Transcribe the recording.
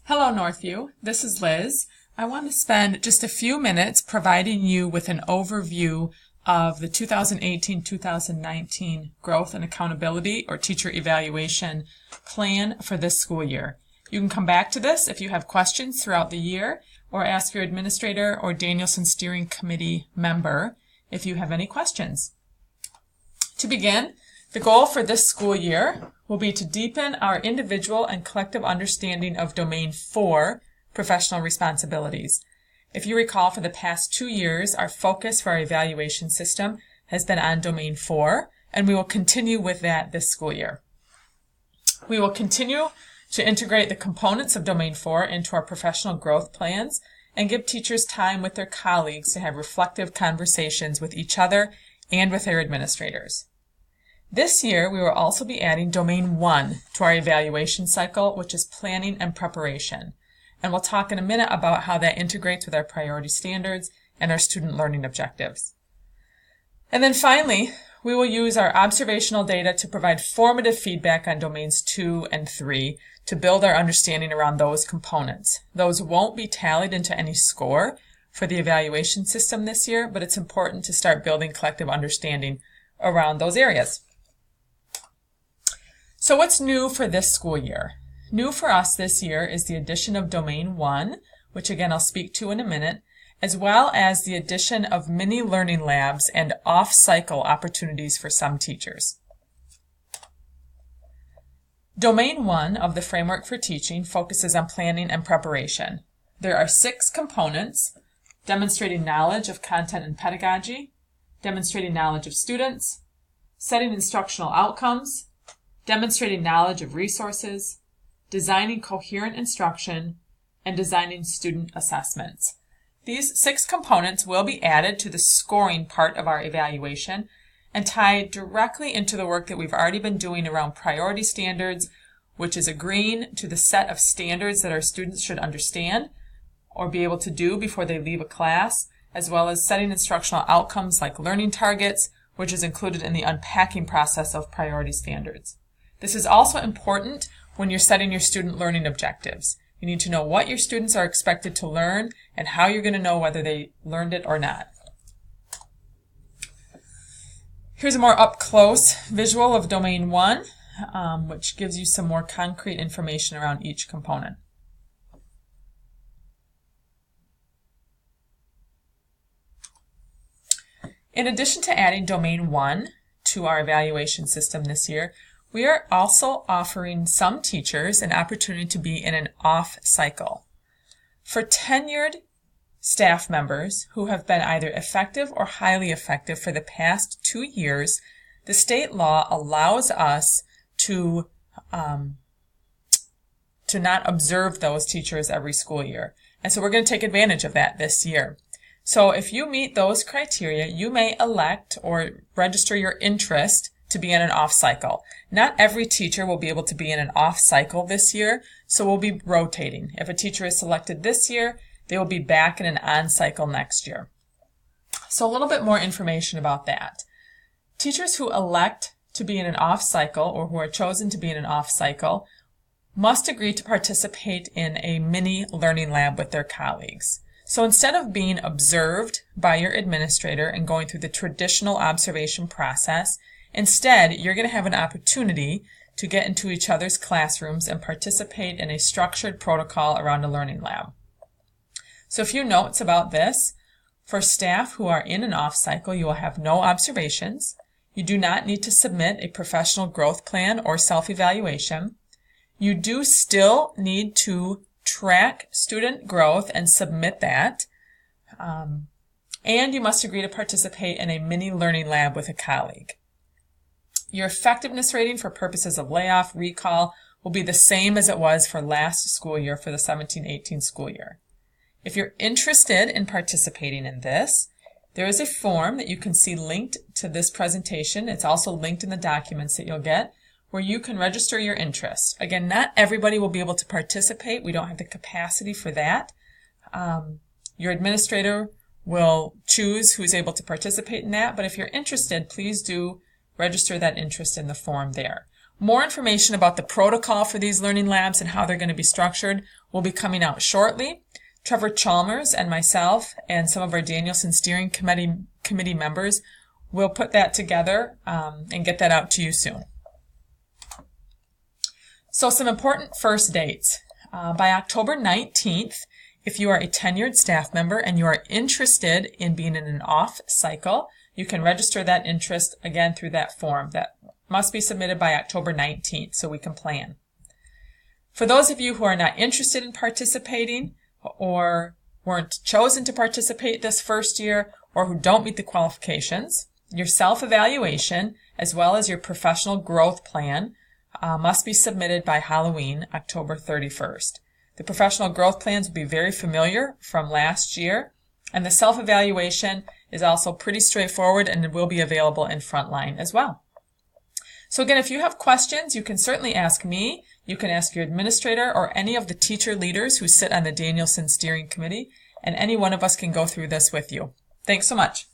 Hello Northview, this is Liz. I want to spend just a few minutes providing you with an overview of the 2018-2019 Growth and Accountability or Teacher Evaluation Plan for this school year. You can come back to this if you have questions throughout the year, or ask your administrator or Danielson Steering Committee member if you have any questions. To begin, the goal for this school year will be to deepen our individual and collective understanding of Domain 4, professional responsibilities. If you recall, for the past 2 years, our focus for our evaluation system has been on Domain 4, and we will continue with that this school year. We will continue to integrate the components of Domain 4 into our professional growth plans and give teachers time with their colleagues to have reflective conversations with each other and with their administrators. This year, we will also be adding Domain 1 to our evaluation cycle, which is planning and preparation. And we'll talk in a minute about how that integrates with our priority standards and our student learning objectives. And then finally, we will use our observational data to provide formative feedback on Domains 2 and 3 to build our understanding around those components. Those won't be tallied into any score for the evaluation system this year, but it's important to start building collective understanding around those areas. So what's new for this school year? New for us this year is the addition of Domain 1, which again I'll speak to in a minute, as well as the addition of mini learning labs and off-cycle opportunities for some teachers. Domain 1 of the Framework for Teaching focuses on planning and preparation. There are 6 components: demonstrating knowledge of content and pedagogy, demonstrating knowledge of students, setting instructional outcomes, demonstrating knowledge of resources, designing coherent instruction, and designing student assessments. These 6 components will be added to the scoring part of our evaluation and tie directly into the work that we've already been doing around priority standards, which is agreeing to the set of standards that our students should understand or be able to do before they leave a class, as well as setting instructional outcomes like learning targets, which is included in the unpacking process of priority standards. This is also important when you're setting your student learning objectives. You need to know what your students are expected to learn and how you're going to know whether they learned it or not. Here's a more up-close visual of Domain 1, which gives you some more concrete information around each component. In addition to adding Domain 1 to our evaluation system this year, we are also offering some teachers an opportunity to be in an off cycle. For tenured staff members who have been either effective or highly effective for the past 2 years, the state law allows us to not observe those teachers every school year. And so we're going to take advantage of that this year. So if you meet those criteria, you may elect or register your interest to be in an off cycle. Not every teacher will be able to be in an off cycle this year, so we'll be rotating. If a teacher is selected this year, they will be back in an on cycle next year. So a little bit more information about that. Teachers who elect to be in an off cycle or who are chosen to be in an off cycle must agree to participate in a mini learning lab with their colleagues. So instead of being observed by your administrator and going through the traditional observation process, instead, you're going to have an opportunity to get into each other's classrooms and participate in a structured protocol around a learning lab. So a few notes about this. For staff who are in an off cycle, you will have no observations. You do not need to submit a professional growth plan or self-evaluation. You do still need to track student growth and submit that. And you must agree to participate in a mini learning lab with a colleague. Your effectiveness rating for purposes of layoff, recall, will be the same as it was for last school year for the 17-18 school year. If you're interested in participating in this, there is a form that you can see linked to this presentation. It's also linked in the documents that you'll get, where you can register your interest. Again, not everybody will be able to participate. We don't have the capacity for that. Your administrator will choose who's able to participate in that, but if you're interested, please do register that interest in the form there. More information about the protocol for these learning labs and how they're going to be structured will be coming out shortly. Trevor Chalmers and myself and some of our Danielson Steering Committee members will put that together and get that out to you soon. So some important first dates. By October 19th, if you are a tenured staff member and you are interested in being in an off cycle, you can register that interest again through that form. That must be submitted by October 19th so we can plan. For those of you who are not interested in participating or weren't chosen to participate this first year or who don't meet the qualifications, your self-evaluation as well as your professional growth plan must be submitted by Halloween, October 31st. The professional growth plans will be very familiar from last year, and the self-evaluation is also pretty straightforward and it will be available in Frontline as well. So again, if you have questions, you can certainly ask me, you can ask your administrator or any of the teacher leaders who sit on the Danielson Steering Committee, and any one of us can go through this with you. Thanks so much.